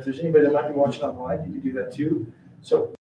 If there's anybody that might be watching online, you can do that too. So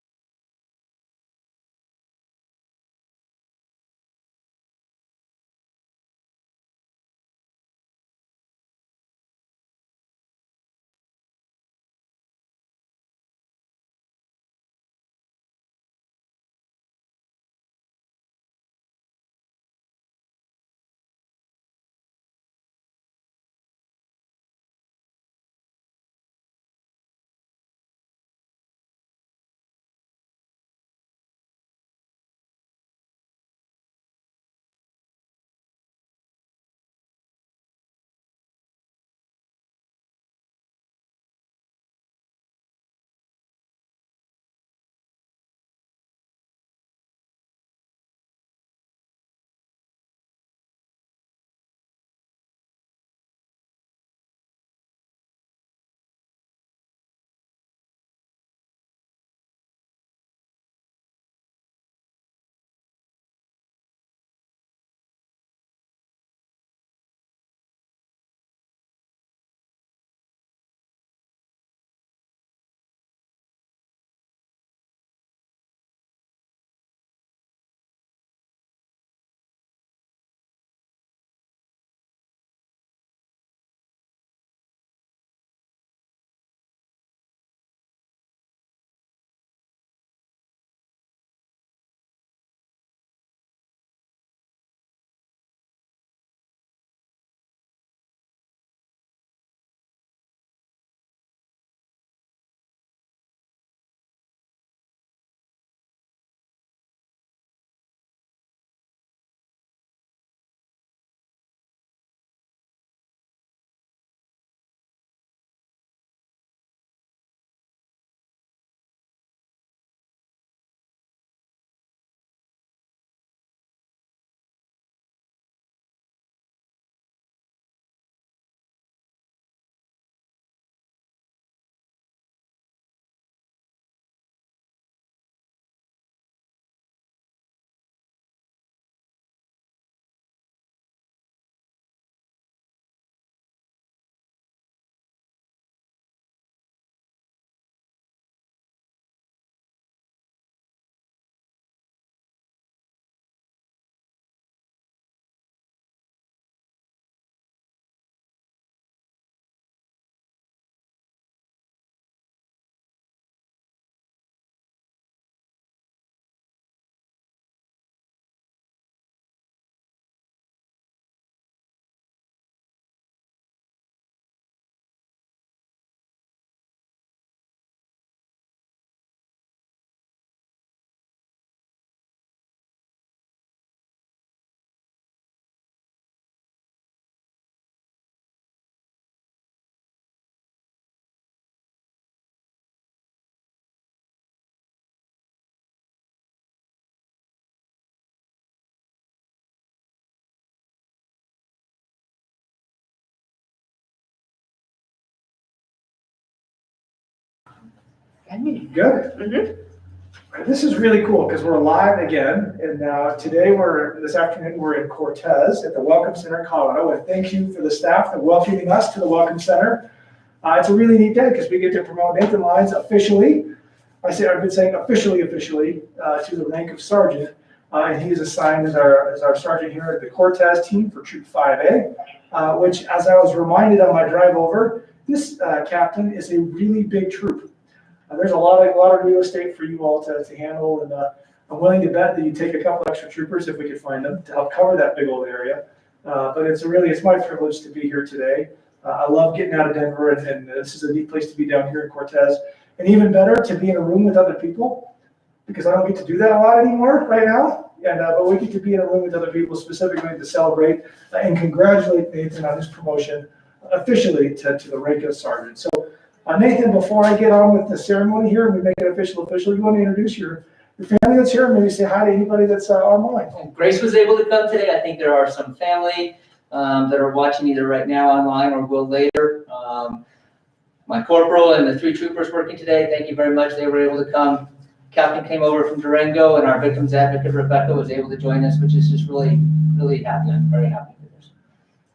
good. This is really cool because we're live again, and this afternoon we're in Cortez at the Welcome Center, Colorado. And thank you for the staff for welcoming us to the Welcome Center. It's a really neat day because we get to promote Nathan Lyons officially. I've been saying officially to the rank of sergeant, and he is assigned as our sergeant here at the Cortez team for Troop 5A, which, as I was reminded on my drive over, this captain is a really big troop. There's a lot of real estate for you all to handle, and I'm willing to bet that you take a couple extra troopers if we could find them to help cover that big old area. But it's my privilege to be here today. I love getting out of Denver, and this is a neat place to be down here in Cortez. And even better, to be in a room with other people, because I don't get to do that a lot anymore right now. But we get to be in a room with other people specifically to celebrate and congratulate Nathan on his promotion officially to the rank of sergeant. So. Nathan, before I get on with the ceremony here and we make it official, you want to introduce your family that's here and maybe say hi to anybody that's online. Grace was able to come today. I think there are some family that are watching either right now online or will later. My corporal and the 3 troopers working today, thank you very much. They were able to come. Captain came over from Durango, and our victims advocate, Rebecca, was able to join us, which is just really, really happy. I'm very happy for this.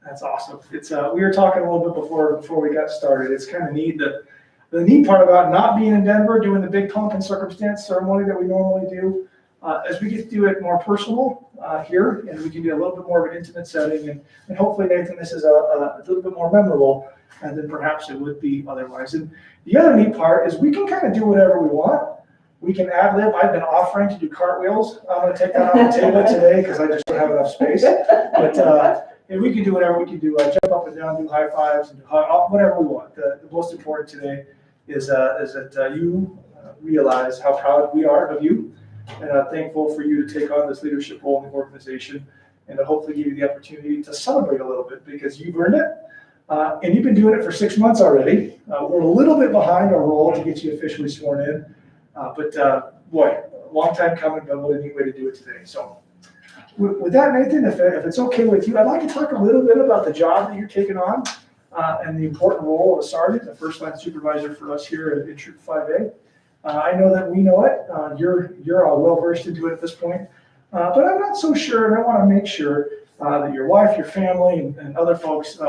That's awesome. It's we were talking a little bit before we got started. It's kind of neat that The neat part about not being in Denver, doing the big pomp and circumstance ceremony that we normally do, as we get to do it more personal here, and we can do a little bit more of an intimate setting, and hopefully, Nathan, this is a little bit more memorable than perhaps it would be otherwise. And the other neat part is we can kind of do whatever we want. We can ad lib. I've been offering to do cartwheels. I'm going to take that off the table today because I just don't have enough space. But and we can do whatever we can do. Jump up and down, do high fives, and do whatever we want. The most important today is that you realize how proud we are of you, and thankful for you to take on this leadership role in the organization, and to hopefully give you the opportunity to celebrate a little bit because you've earned it. And you've been doing it for 6 months already. We're a little bit behind our role to get you officially sworn in. But boy, long time coming, but what a neat way to do it today. So with that, Nathan, if it's okay with you, I'd like to talk a little bit about the job that you're taking on and the important role of a sergeant, the first line supervisor for us here in Troop 5A. I know that we know it. You're all well versed into it at this point, but I'm not so sure, and I want to make sure that your wife, your family, and other folks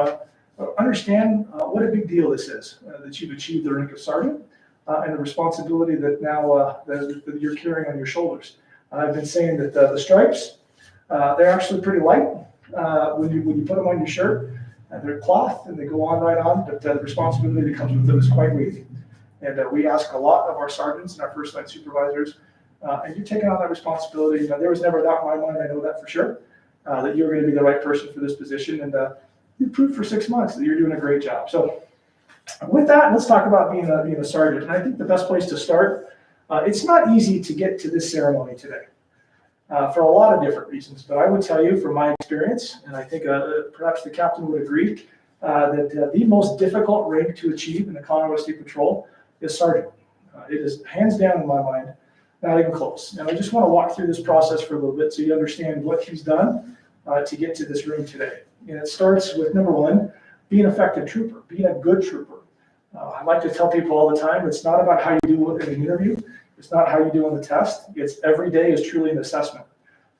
understand what a big deal this is, that you've achieved the rank of sergeant. And the responsibility that now that you're carrying on your shoulders. I've been saying that the stripes, they're actually pretty light when you put them on your shirt. They're cloth and they go on right on, but the responsibility that comes with them is quite weighty. And we ask a lot of our sergeants and our first line supervisors, and you're taking on that responsibility. There was never a doubt in my mind, I know that for sure, that you're going to be the right person for this position. And you proved for 6 months that you're doing a great job. So with that, let's talk about being a sergeant. And I think the best place to start, it's not easy to get to this ceremony today for a lot of different reasons. But I would tell you from my experience, and I think perhaps the captain would agree, that the most difficult rank to achieve in the Colorado State Patrol is sergeant. It is hands down in my mind, not even close. And I just want to walk through this process for a little bit so you understand what he's done to get to this room today. And it starts with number one, being an effective trooper, being a good trooper. I like to tell people all the time, it's not about how you do in an interview. It's not how you do on the test. It's every day is truly an assessment.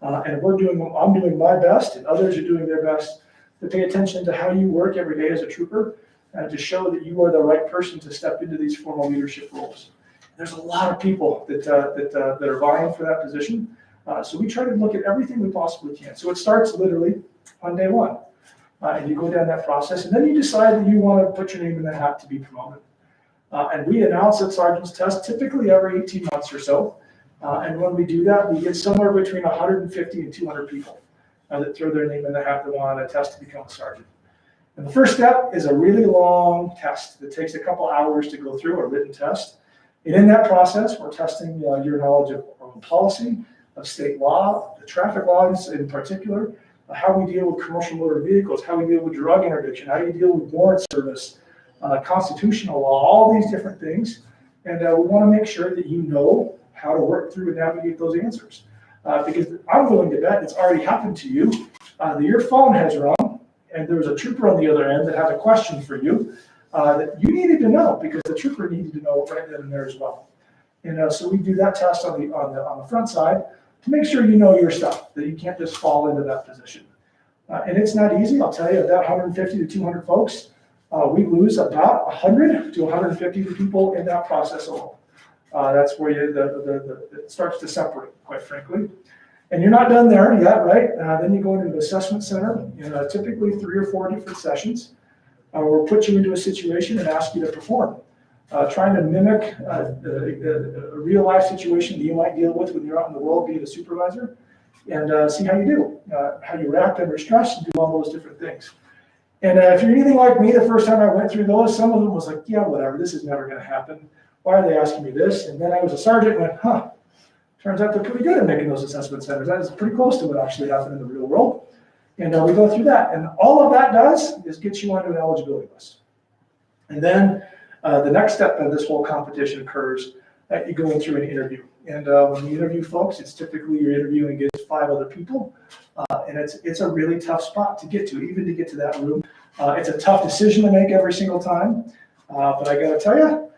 And I'm doing my best, and others are doing their best to pay attention to how you work every day as a trooper and to show that you are the right person to step into these formal leadership roles. There's a lot of people that are vying for that position. So we try to look at everything we possibly can. So it starts literally on day one. And you go down that process, and then you decide that you want to put your name in the hat to be promoted. And we announce that sergeant's test typically every 18 months or so. And when we do that, we get somewhere between 150 and 200 people that throw their name in the hat that want a test to become a sergeant. And the first step is a really long test that takes a couple hours to go through, a written test. And in that process, we're testing your knowledge of policy, of state law, the traffic laws in particular, how we deal with commercial motor vehicles, how we deal with drug interdiction, how you deal with warrant service, constitutional law, all these different things. And we want to make sure that you know how to work through and navigate those answers. Because I'm willing to bet it's already happened to you, that your phone has rung, and there's a trooper on the other end that has a question for you that you needed to know because the trooper needed to know right then and there as well. And so we do that test on the front side to make sure you know your stuff, that you can't just fall into that position. And it's not easy, I'll tell you, of that 150 to 200 folks, we lose about 100 to 150 people in that process alone. That's where it starts to separate, quite frankly. And you're not done there yet, right? Then you go into the assessment center in typically 3 or 4 different sessions. We'll put you into a situation and ask you to perform. Trying to mimic a real life situation that you might deal with when you're out in the world being a supervisor, and see how you do, how you react under stress, and do all those different things. And if you're anything like me, the first time I went through those, some of them was like, yeah, whatever, this is never going to happen. Why are they asking me this? And then I was a sergeant and went, turns out they're pretty good at making those assessment centers. That is pretty close to what actually happened in the real world. And we go through that. And all of that does is get you onto an eligibility list. And then the next step of this whole competition occurs that you go in through an interview. And when you interview folks, it's typically you're interviewing against 5 other people. And it's a really tough spot to get to, even to get to that room. It's a tough decision to make every single time. But I got to tell you,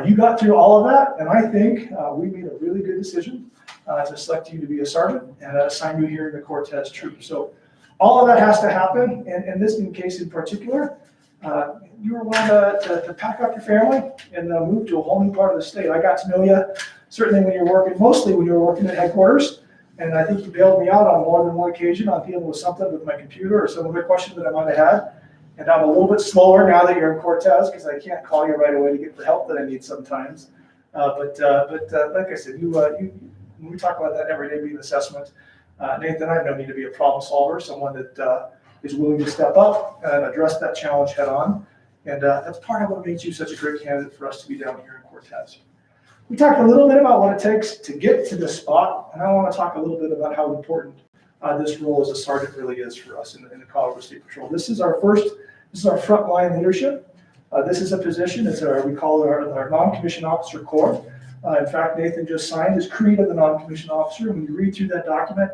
you got through all of that. And I think we made a really good decision to select you to be a sergeant and assign you here in the Cortez troop. So all of that has to happen. And in this case in particular, you were willing to pack up your family and move to a whole new part of the state. I got to know you certainly when you were working, mostly when you were working at headquarters. And I think you bailed me out on more than one occasion on dealing with something with my computer or some other question that I might have had. And I'm a little bit slower now that you're in Cortez because I can't call you right away to get the help that I need sometimes. But like I said, when we talk about that everyday being assessment, Nathan, I know need to be a problem solver, someone that is willing to step up and address that challenge head on. And that's part of what makes you such a great candidate for us to be down here in Cortez. We talked a little bit about what it takes to get to this spot, and I want to talk a little bit about how important this role as a sergeant really is for us in the Colorado State Patrol. This is our frontline leadership. This is a position, we call it our non-commissioned officer corps. In fact, Nathan just signed his creed of the non-commissioned officer. When you read through that document,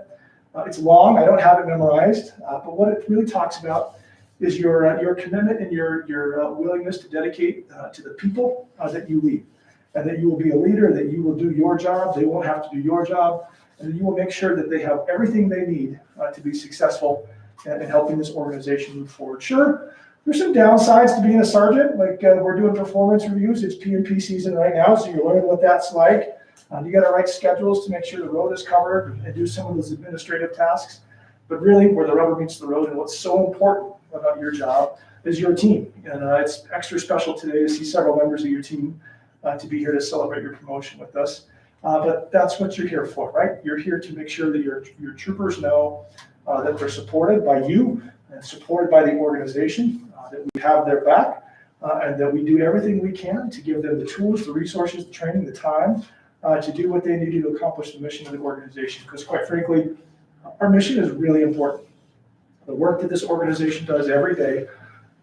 it's long, I don't have it memorized, but what it really talks about is your commitment and your willingness to dedicate to the people that you lead. And that you will be a leader, that you will do your job, they won't have to do your job, and that you will make sure that they have everything they need to be successful in helping this organization move forward. Sure, there's some downsides to being a sergeant, like we're doing performance reviews, it's P&P season right now, so you're learning what that's like. You got to write schedules to make sure the road is covered and do some of those administrative tasks. But really, where the rubber meets the road and what's so important about your job is your team. And it's extra special today to see several members of your team to be here to celebrate your promotion with us. But that's what you're here for, right? You're here to make sure that your troopers know that they're supported by you and supported by the organization, that we have their back, and that we do everything we can to give them the tools, the resources, the training, the time to do what they need to accomplish the mission of the organization. Because quite frankly, our mission is really important. The work that this organization does every day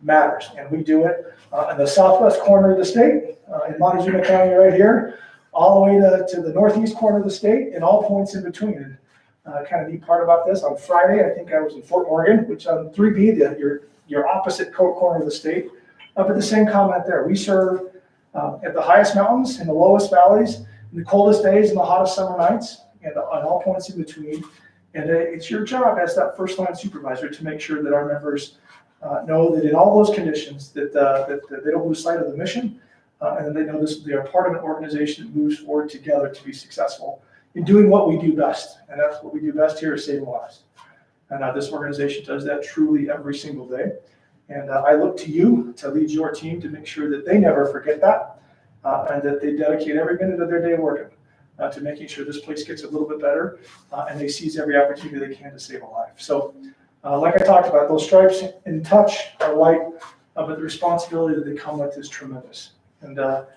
matters, and we do it in the southwest corner of the state, in Montezuma County right here, all the way to the northeast corner of the state, and all points in between. And kind of neat part about this, on Friday, I think I was in Fort Morgan, which on 3B, your opposite corner of the state, but the same comment there. We serve at the highest mountains, in the lowest valleys, in the coldest days, and the hottest summer nights, and on all points in between. And it's your job as that first line supervisor to make sure that our members know that in all those conditions that they don't lose sight of the mission, and that they know they are part of an organization that moves forward together to be successful in doing what we do best. And that's what we do best here, is saving lives. And this organization does that truly every single day. And I look to you to lead your team to make sure that they never forget that, and that they dedicate every minute of their day working to making sure this place gets a little bit better, and they seize every opportunity they can to save a life. So like I talked about, those stripes in touch are light, but the responsibility that they come with is tremendous. And the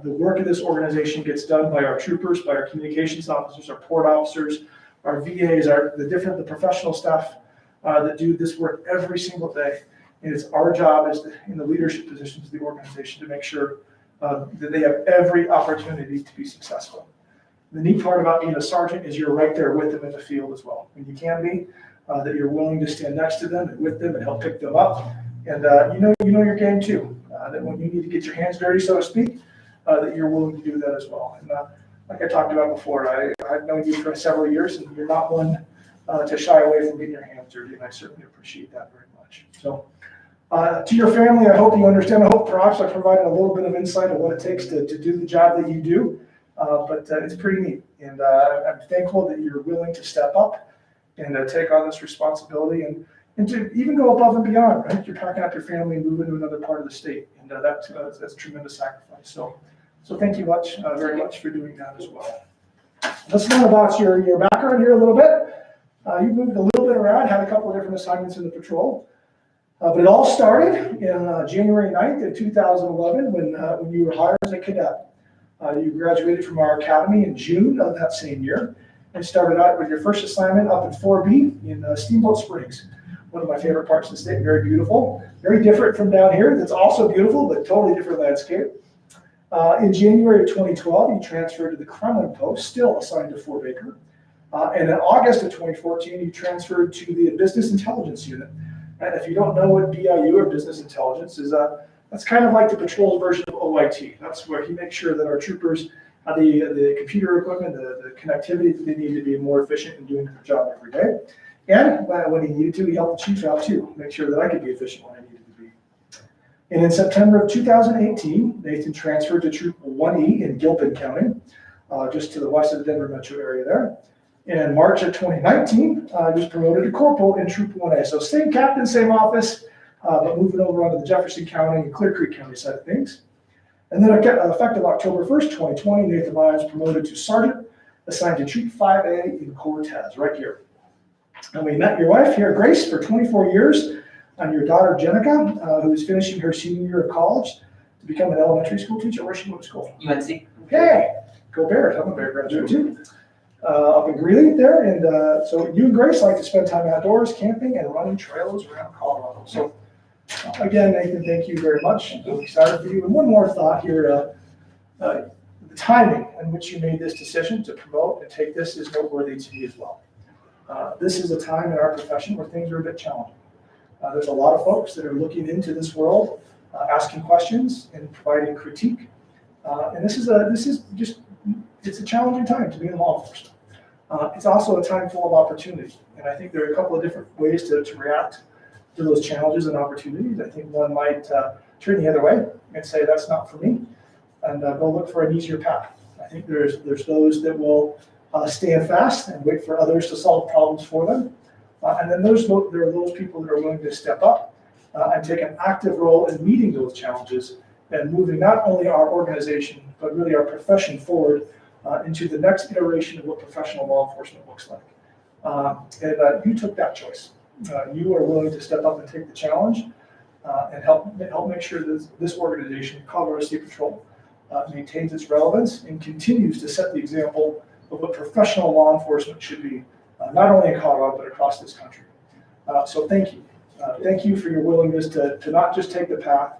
work of this organization gets done by our troopers, by our communications officers, our port officers, our VAs, the professional staff that do this work every single day. And it's our job in the leadership positions of the organization to make sure that they have every opportunity to be successful. The neat part about being a sergeant is you're right there with them in the field as well. And you can be, that you're willing to stand next to them and with them and help pick them up. And you know your game too, that when you need to get your hands dirty, so to speak, that you're willing to do that as well. And like I talked about before, I've known you for several years, and you're not one to shy away from getting your hands dirty, and I certainly appreciate that very much. So to your family, I hope you understand. I hope perhaps I provided a little bit of insight of what it takes to do the job that you do, but it's pretty neat. And I'm thankful that you're willing to step up and take on this responsibility and to even go above and beyond, right? You're packing up your family and moving to another part of the state, and that's a tremendous sacrifice. So thank you very much for doing that as well. Let's learn about your background here a little bit. You moved a little bit around, had a couple of different assignments in the patrol. But it all started in January 9th of 2011 when you were hired as a cadet. You graduated from our academy in June of that same year and started out with your first assignment up in 4B in Steamboat Springs. One of my favorite parts of the state, very beautiful. Very different from down here, that's also beautiful, but totally different landscape. In January of 2012, you transferred to the Kremlin post, still assigned to Fort Baker. And in August of 2014, you transferred to the Business Intelligence Unit. And if you don't know what BIU or Business Intelligence is, that's kind of like the patrol version of OIT. That's where he makes sure that our troopers have the computer equipment, the connectivity that they need to be more efficient in doing their job every day. And when he needed to, he helped the chief out too, make sure that I could be efficient when I needed to be. And in September of 2018, Nathan transferred to Troop 1E in Gilpin County, just to the west of the Denver metro area there. And in March of 2019, he was promoted to corporal in Troop 1A. So same captain, same office, but moving over onto the Jefferson County and Clear Creek County side of things. And then effective October 1st, 2020, Nathan Lyons promoted to sergeant, assigned to Troop 5A in Cortez, right here. And we met your wife here, Grace, for 24 years, and your daughter, Jenica, who is finishing her senior year of college to become an elementary school teacher. Where's she going to school? UNC. Okay, go Bears. I'm a Bear graduate too. Up in Greeley there. And so you and Grace like to spend time outdoors, camping, and running trails around Colorado. So again, Nathan, thank you very much. I'm excited for you. And one more thought here. The timing in which you made this decision to promote and take this is noteworthy to me as well. This is a time in our profession where things are a bit challenging. There's a lot of folks that are looking into this world, asking questions and providing critique. And this is just, it's a challenging time to be in law enforcement. It's also a time full of opportunity. And I think there are a couple of different ways to react to those challenges and opportunities. I think one might turn the other way and say, that's not for me, and go look for an easier path. I think there's those that will stand fast and wait for others to solve problems for them. And then there are those people that are willing to step up and take an active role in meeting those challenges and moving not only our organization, but really our profession forward into the next iteration of what professional law enforcement looks like. And you took that choice. You are willing to step up and take the challenge and help make sure that this organization, Colorado State Patrol, maintains its relevance and continues to set the example of what professional law enforcement should be, not only in Colorado, but across this country. So thank you. Thank you for your willingness to not just take the path,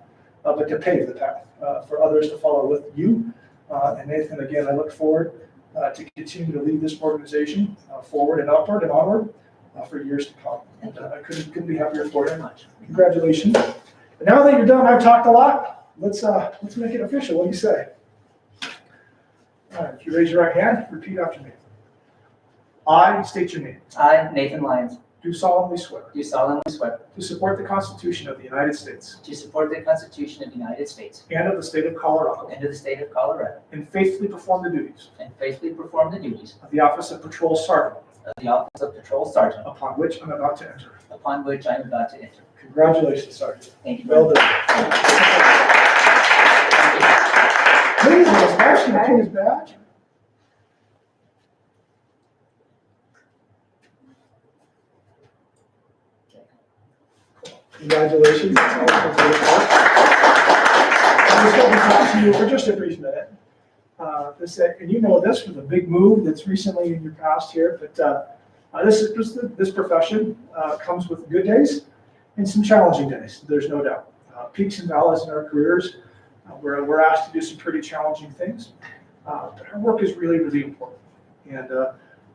but to pave the path for others to follow with you. And Nathan, again, I look forward to continue to lead this organization forward and upward and onward for years to come. And I couldn't be happier for you. Congratulations. And now that you're done, I've talked a lot. Let's make it official. What do you say? All right, if you raise your right hand, repeat after me. I state your name. I, Nathan Lyons, Do solemnly swear do solemnly swear to support the Constitution of the United States to support the Constitution of the United States and of the state of Colorado, and of the state of Colorado, and faithfully perform the duties and faithfully perform the duties of the office of Patrol Sergeant, of the office of Patrol Sergeant, upon which I'm about to enter. upon which I am about to enter. Congratulations, Sergeant. Thank you very Well much. done. Please, let's ask you to pin his badge. Congratulations. I'm just going to talk to you for just a brief minute. And you know this was a big move that's recently in your past here, but this profession comes with good days and some challenging days, there's no doubt. Peaks and valleys in our careers, we're asked to do some pretty challenging things, but our work is really, really important. And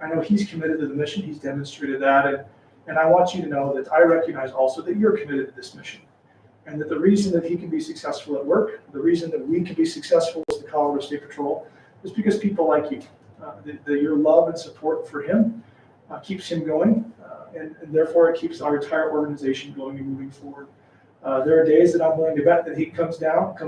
I know he's committed to the mission, he's demonstrated that, and I want you to know that I recognize also that you're committed to this mission. And that the reason that he can be successful at work, the reason that we can be successful as the Colorado State Patrol, is because people like you, your love and support for him keeps him going, and therefore it keeps our entire organization going and moving forward. There are days that I'm willing to bet that he comes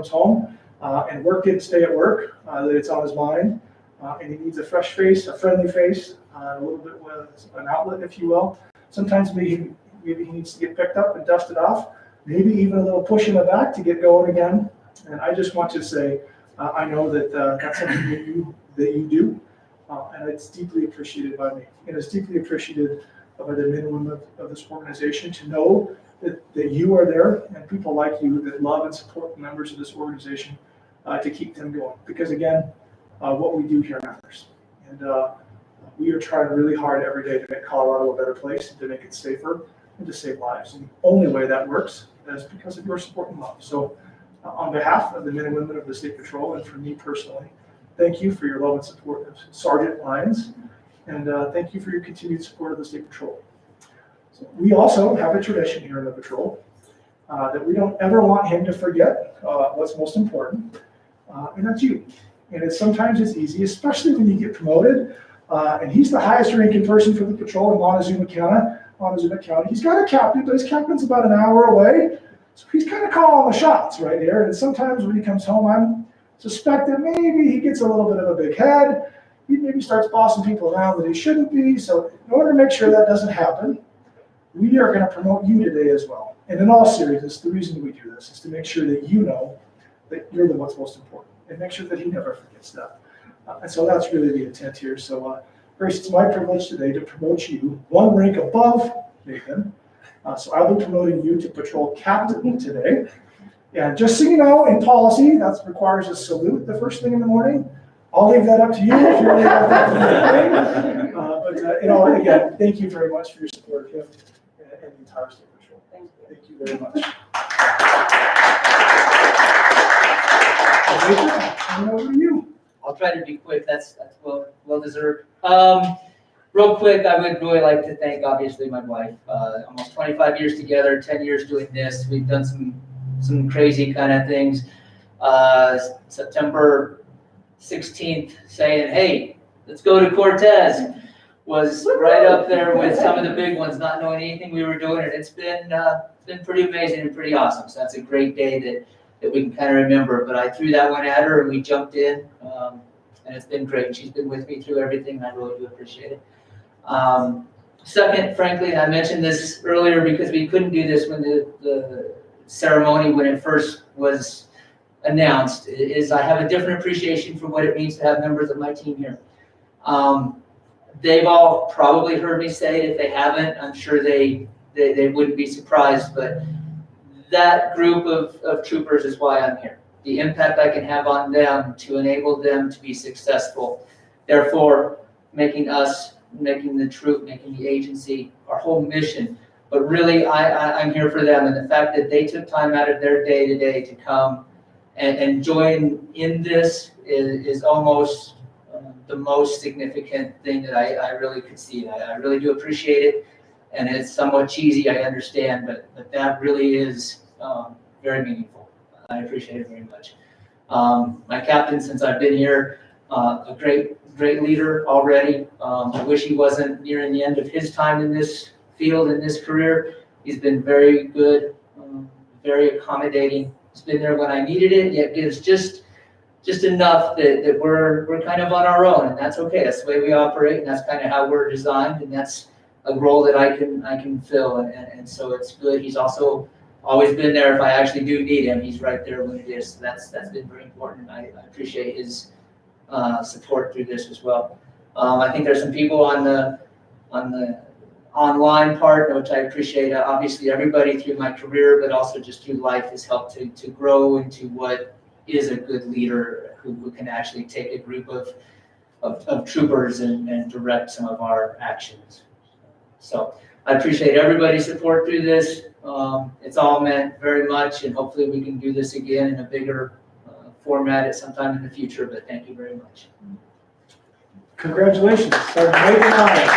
home, and work didn't stay at work, that it's on his mind, and he needs a fresh face, a friendly face, a little bit with an outlet, if you will. Sometimes maybe he needs to get picked up and dusted off, maybe even a little push in the back to get going again. And I just want to say, I know that that's something that you do, and it's deeply appreciated by me. And it's deeply appreciated by the men and women of this organization to know that you are there and people like you that love and support the members of this organization to keep them going. Because again, what we do here matters. And we are trying really hard every day to make Colorado a better place and to make it safer and to save lives. And the only way that works is because of your support and love. So on behalf of the men and women of the State Patrol and for me personally, thank you for your love and support of Sergeant Lyons, and thank you for your continued support of the State Patrol. So we also have a tradition here in the Patrol that we don't ever want him to forget what's most important, and that's you. And sometimes it's easy, especially when you get promoted, and he's the highest ranking person for the patrol in Montezuma County. He's got a captain, but his captain's about an hour away. So he's kind of calling the shots right here. And sometimes when he comes home, I'm suspect that maybe he gets a little bit of a big head. He maybe starts bossing people around that he shouldn't be. So in order to make sure that doesn't happen, we are going to promote you today as well. And in all seriousness, the reason we do this is to make sure that you know that you're the one's most important, and make sure that he never forgets that. And so that's really the intent here. So Grace, it's my privilege today to promote you one rank above Nathan. So I'll be promoting you to patrol captain today. And just so you know, in policy, that requires a salute the first thing in the morning. I'll leave that up to you if you're able to. But again, thank you very much for your support of him and the entire state patrol. Thank you very much. Turn it over to you. I'll try to be quick. That's well deserved. Real quick, I would really like to thank, obviously, my wife. Almost 25 years together, 10 years doing this. We've done some crazy kind of things. September 16th, saying, "Hey, let's go to Cortez," was right up there with some of the big ones, not knowing anything we were doing, and it's been pretty amazing and pretty awesome. So that's a great day that we can kind of remember. But I threw that one at her, and we jumped in, and it's been great. She's been with me through everything, and I really do appreciate it. Second, frankly, I mentioned this earlier because we couldn't do this when the ceremony, when it first was announced, is I have a different appreciation for what it means to have members of my team here. They've all probably heard me say it. If they haven't, I'm sure they wouldn't be surprised, but that group of troopers is why I'm here. The impact I can have on them to enable them to be successful. Therefore, making the troop, making the agency, our whole mission. But really, I'm here for them. And the fact that they took time out of their day to day to come and join in this is almost the most significant thing that I really could see. I really do appreciate it. And it's somewhat cheesy, I understand, but that really is very meaningful. I appreciate it very much. My captain, since I've been here, a great leader already. I wish he wasn't nearing the end of his time in this field, in this career. He's been very good, very accommodating. He's been there when I needed it, yet gives just enough that we're kind of on our own, and that's okay. That's the way we operate, and that's kind of how we're designed, and that's a role that I can fill, and so it's good. He's also always been there if I actually do need him. He's right there when it is. So that's been very important. I appreciate his support through this as well. I think there's some people on the online part, which I appreciate. Obviously, everybody through my career, but also just through life, has helped to grow into what is a good leader who can actually take a group of troopers and direct some of our actions. So I appreciate everybody's support through this. It's all meant very much, and hopefully we can do this again in a bigger format at some time in the future, but thank you very much. Congratulations, Sergeant Nathan Lyons.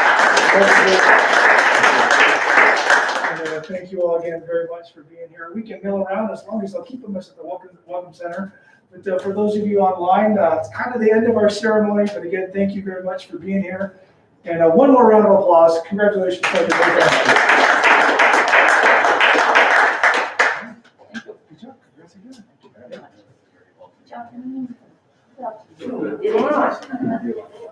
And thank you all again very much for being here. We can mill around as long as they'll keep them at the Welcome Center. But for those of you online, it's kind of the end of our ceremony, but again, thank you very much for being here. And one more round of applause. Congratulations, Sergeant Nathan. Good job. Congrats again. Thank you very much. Good job.